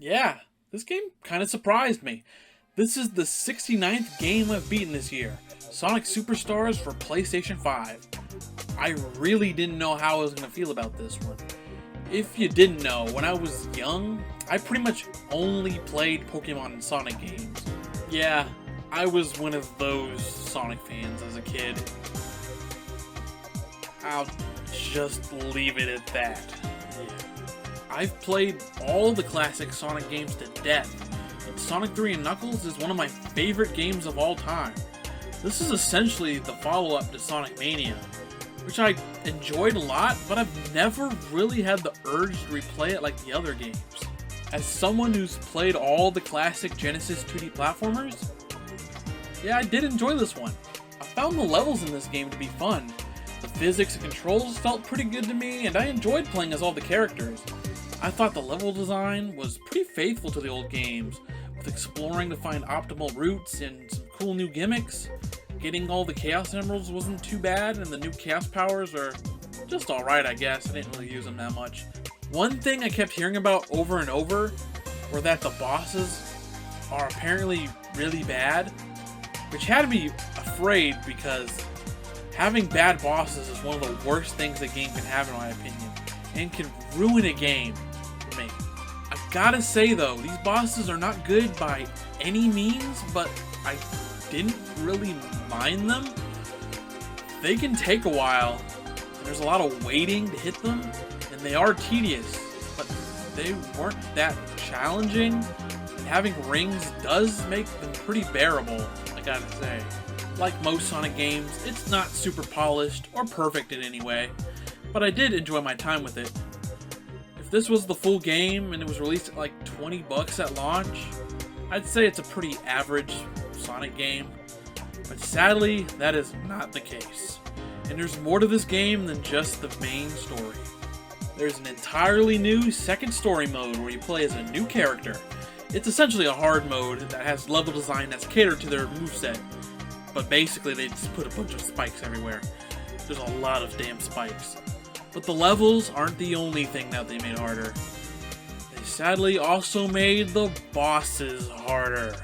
Yeah, this game kind of surprised me. This is the 69th game I've beaten this year, Sonic Superstars for PlayStation 5. I really didn't know how I was going to feel about this one. If you didn't know, when I was young, I pretty much only played Pokemon and Sonic games. Yeah, I was one of those Sonic fans as a kid. I'll just leave it at that. Yeah. I've played all the classic Sonic games to death, and Sonic 3 and Knuckles is one of my favorite games of all time. This is essentially the follow-up to Sonic Mania, which I enjoyed a lot, but I've never really had the urge to replay it like the other games. As someone who's played all the classic Genesis 2D platformers, yeah, I did enjoy this one. I found the levels in this game to be fun. The physics and controls felt pretty good to me, and I enjoyed playing as all the characters. I thought the level design was pretty faithful to the old games, with exploring to find optimal routes and some cool new gimmicks. Getting all the Chaos Emeralds wasn't too bad, and the new Chaos Powers are just alright, I guess. I didn't really use them that much. One thing I kept hearing about over and over were that the bosses are apparently really bad, which had me afraid because having bad bosses is one of the worst things a game can have in my opinion, and can ruin a game for me. I've gotta say though, these bosses are not good by any means, but I didn't really mind them. They can take a while, and there's a lot of waiting to hit them, and they are tedious, but they weren't that challenging, and having rings does make them pretty bearable, I gotta say. Like most Sonic games, it's not super polished or perfect in any way, but I did enjoy my time with it. If this was the full game and it was released at like $20 at launch, I'd say it's a pretty average Sonic game, but sadly, that is not the case. And there's more to this game than just the main story. There's an entirely new second story mode where you play as a new character. It's essentially a hard mode that has level design that's catered to their moveset. But basically they just put a bunch of spikes everywhere. There's a lot of damn spikes. But the levels aren't the only thing that they made harder. They sadly also made the bosses harder.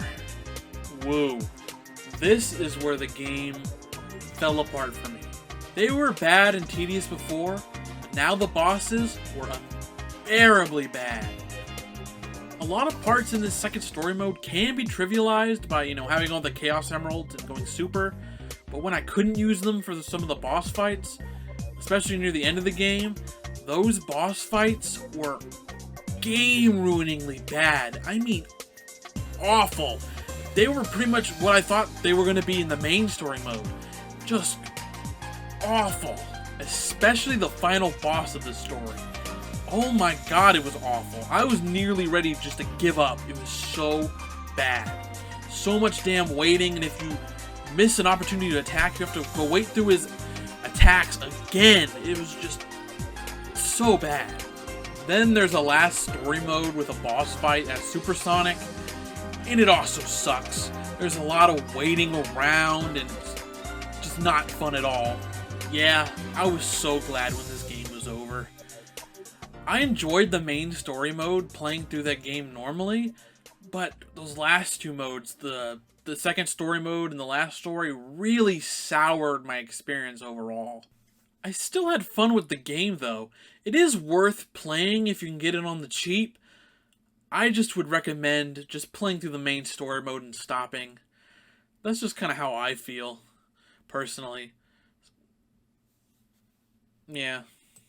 Woo. This is where the game fell apart for me. They were bad and tedious before, but now the bosses were unbearably bad. A lot of parts in this second story mode can be trivialized by, having all the Chaos Emeralds and going super, but when I couldn't use them for some of the boss fights, especially near the end of the game, those boss fights were game-ruiningly bad. I mean, awful. They were pretty much what I thought they were going to be in the main story mode. Just awful. Especially the final boss of the story. Oh my god, it was awful. I was nearly ready just to give up. It was so bad. So much damn waiting, and if you miss an opportunity to attack, you have to go wait through his attacks again. It was just so bad. Then there's a last story mode with a boss fight at Supersonic, and it also sucks. There's a lot of waiting around, and it's just not fun at all. Yeah, I was so glad when this game was over. I enjoyed the main story mode playing through that game normally, but those last two modes, the second story mode and the last story, really soured my experience overall. I still had fun with the game though. It is worth playing if you can get it on the cheap. I just would recommend just playing through the main story mode and stopping. That's just kind of how I feel, personally. Yeah.